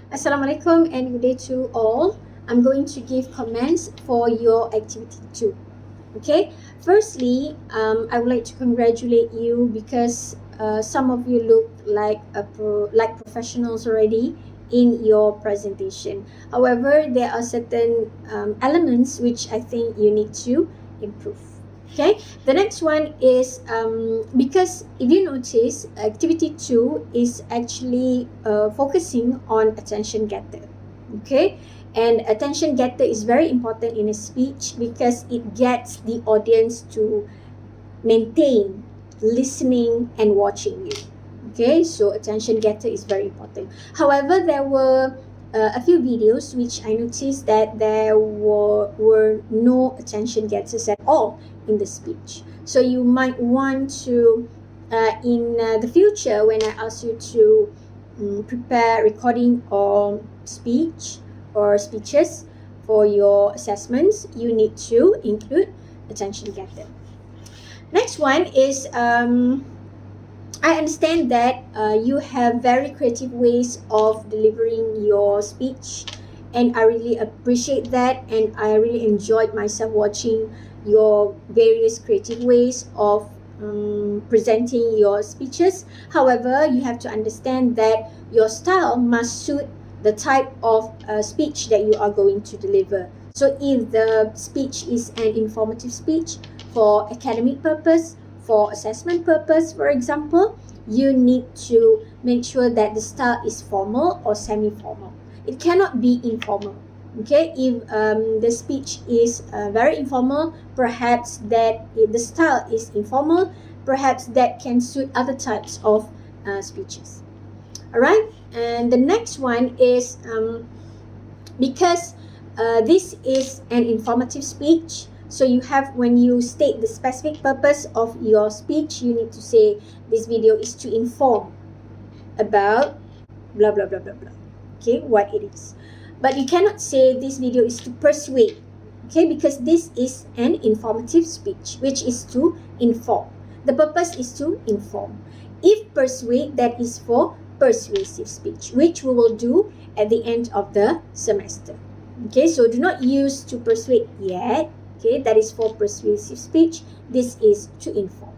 Assalamualaikum and good day to all. I'm going to give comments for your activity 2. Okay, firstly, I would like to congratulate you because some of you look like professionals already in your presentation. However, there are certain elements which I think you need to improve. Okay, the next one is because if you notice, activity 2 is actually focusing on attention getter. Okay, and attention getter is very important in a speech because it gets the audience to maintain listening and watching you. Okay, so attention getter is very important. However, there were a few videos which I noticed that there were no attention getters at all in the speech. So you might want to, in the future, when I ask you to prepare recording or speech or speeches for your assessments, you need to include attention getter. Next one is I understand that you have very creative ways of delivering your speech, and I really appreciate that, and I really enjoyed myself watching your various creative ways of presenting your speeches. However, you have to understand that your style must suit the type of speech that you are going to deliver. So if the speech is an informative speech for academic purpose, for assessment purpose, for example, you need to make sure that the style is formal or semi-formal. It cannot be informal. Okay, if the speech is very informal, perhaps the style is informal, perhaps that can suit other types of speeches. All right, and the next one is because this is an informative speech. So you have, when you state the specific purpose of your speech, you need to say this video is to inform about blah blah blah blah blah. Okay, what it is. But you cannot say this video is to persuade. Okay, because this is an informative speech, which is to inform. The purpose is to inform. If persuade, that is for persuasive speech, which we will do at the end of the semester. Okay, so do not use to persuade yet. Okay, that is for persuasive speech. This is to inform.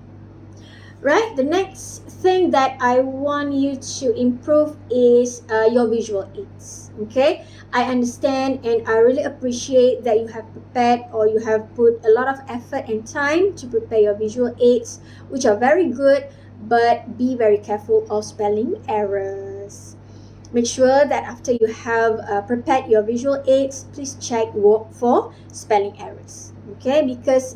Right, the next thing that I want you to improve is your visual aids. Okay, I understand and I really appreciate that you have prepared, or you have put a lot of effort and time to prepare your visual aids, which are very good, but be very careful of spelling errors. Make sure that after you have prepared your visual aids, please check for spelling errors. Okay, because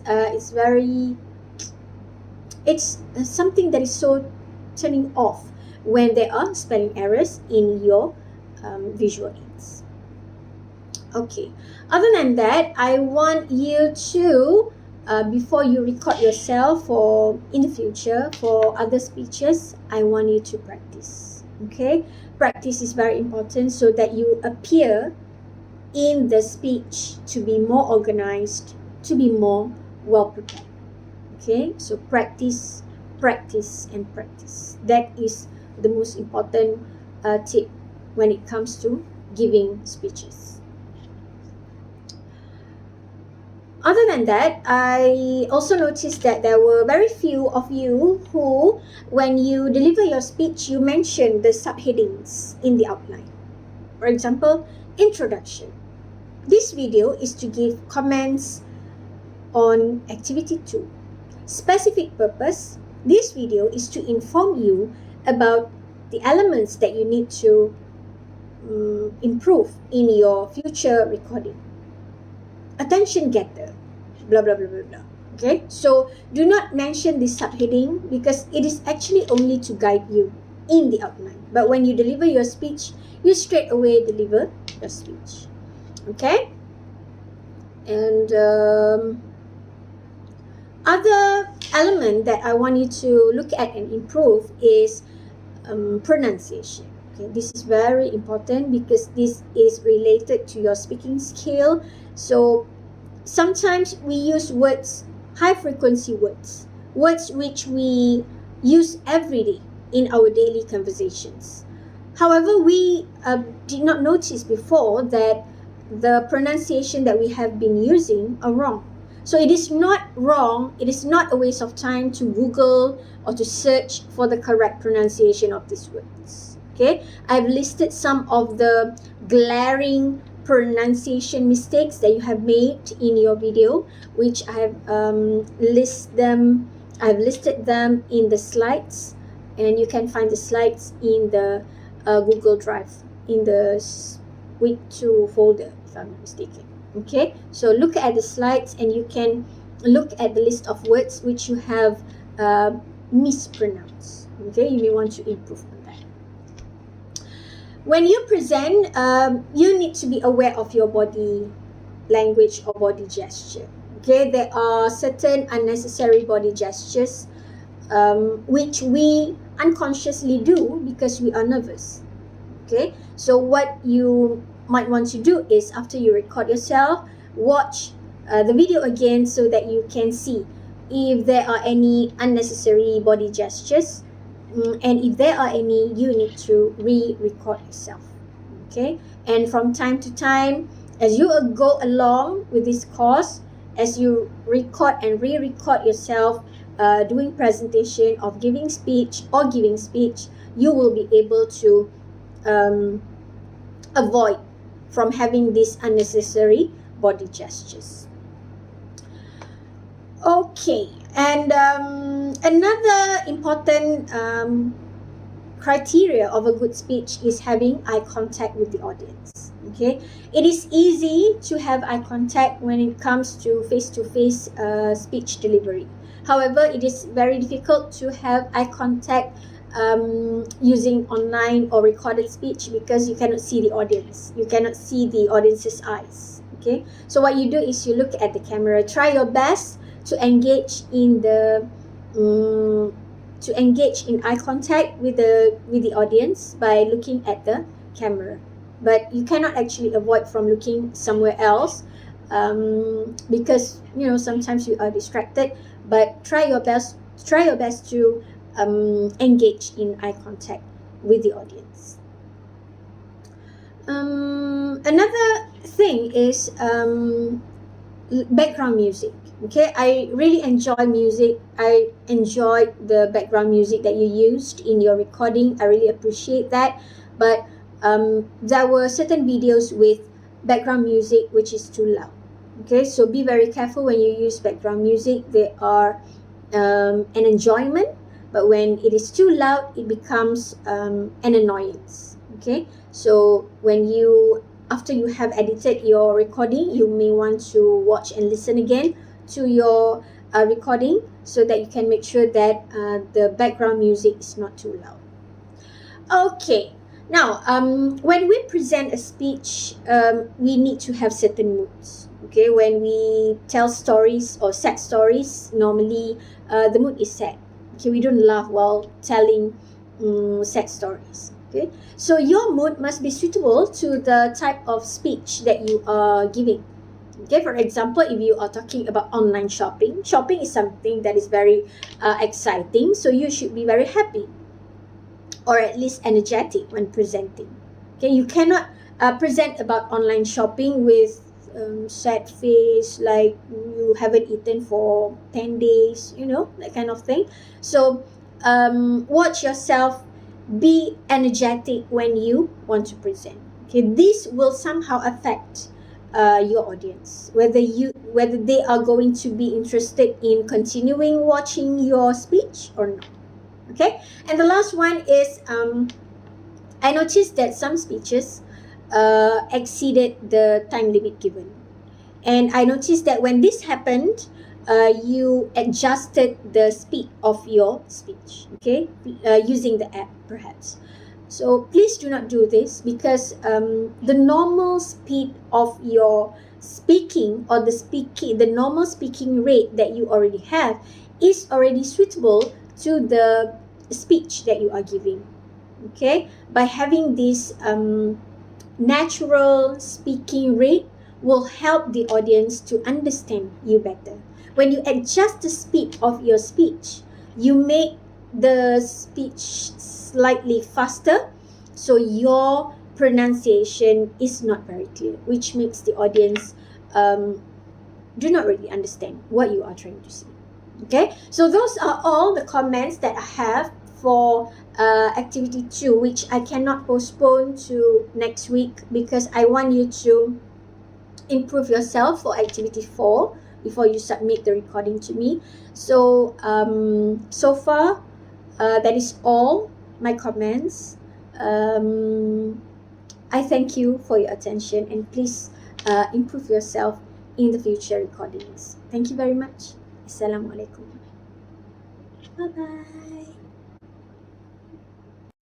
it's something that is so turning off when there are spelling errors in your visual aids. Okay, other than that, I want you to, before you record yourself or in the future for other speeches, I want you to practice. Okay, practice is very important so that you appear in the speech to be more organized, to be more well prepared. Okay, so practice, practice, and practice. That is the most important tip when it comes to giving speeches. Other than that, I also noticed that there were very few of you who, when you deliver your speech, you mention the subheadings in the outline. For example, introduction. This video is to give comments on activity 2. Specific purpose. This video is to inform you about the elements that you need to improve in your future recording. Attention getter, blah blah blah blah blah. Okay, so do not mention this subheading because it is actually only to guide you in the outline. But when you deliver your speech, you straight away deliver your speech. Okay, and other element that I want you to look at and improve is pronunciation. Okay, this is very important because this is related to your speaking skill. So sometimes we use words, high frequency words which we use every day in our daily conversations. However, we did not notice before that the pronunciation that we have been using are wrong. So it is not wrong, it is not a waste of time to Google or to search for the correct pronunciation of these words. Okay, I've listed some of the glaring pronunciation mistakes that you have made in your video, which I have I've listed them in the slides, and you can find the slides in the Google Drive in the week 2 folder, if I'm not mistaken. Okay, so look at the slides and you can look at the list of words which you have mispronounced. Okay, you may want to improve on that. When you present, you need to be aware of your body language or body gesture. Okay, there are certain unnecessary body gestures which we unconsciously do because we are nervous. Okay, so what you might want to do is, after you record yourself, watch the video again so that you can see if there are any unnecessary body gestures, and if there are any, you need to re-record yourself. Okay, and from time to time, as you go along with this course, as you record and re-record yourself doing presentation of giving speech, you will be able to avoid from having these unnecessary body gestures. Okay, and another important criteria of a good speech is having eye contact with the audience. Okay, it is easy to have eye contact when it comes to face-to-face speech delivery. However, it is very difficult to have eye contact using online or recorded speech because you cannot see the audience. You cannot see the audience's eyes. Okay, so what you do is you look at the camera. Try your best to engage in eye contact with the audience by looking at the camera. But you cannot actually avoid from looking somewhere else because sometimes you are distracted. But try your best to engage in eye contact with the audience. Another thing is background music. Okay, I really enjoy music. I enjoyed the background music that you used in your recording. I really appreciate that. But there were certain videos with background music which is too loud. Okay, so be very careful when you use background music. They are an enjoyment, but when it is too loud, it becomes an annoyance. Okay, so after you have edited your recording, you may want to watch and listen again to your recording so that you can make sure that the background music is not too loud. Okay, now when we present a speech, we need to have certain moods. Okay, when we tell stories or sad stories, normally the mood is sad. Okay, we don't laugh while telling sad stories. Okay, so your mood must be suitable to the type of speech that you are giving. Okay, for example, if you are talking about online shopping is something that is very exciting, so you should be very happy or at least energetic when presenting. Okay, you cannot present about online shopping with sad face, like you haven't eaten for 10 days, that kind of thing. So watch yourself, be energetic when you want to present. Okay, this will somehow affect your audience, whether they are going to be interested in continuing watching your speech or not. Okay, and the last one is I noticed that some speeches exceeded the time limit given, and I noticed that when this happened, you adjusted the speed of your speech. Okay, using the app perhaps. So please do not do this, because the normal speed of your speaking, or the normal speaking rate that you already have, is already suitable to the speech that you are giving. Okay, by having this natural speaking rate will help the audience to understand you better. When you adjust the speed of your speech, you make the speech slightly faster, So your pronunciation is not very clear, which makes the audience do not really understand what you are trying to say. Okay, so those are all the comments that I have for activity 2, which I cannot postpone to next week because I want you to improve yourself for activity 4 before you submit the recording to me. So so far that is all my comments. I thank you for your attention, and please improve yourself in the future recordings. Thank you very much. Assalamualaikum. Bye bye.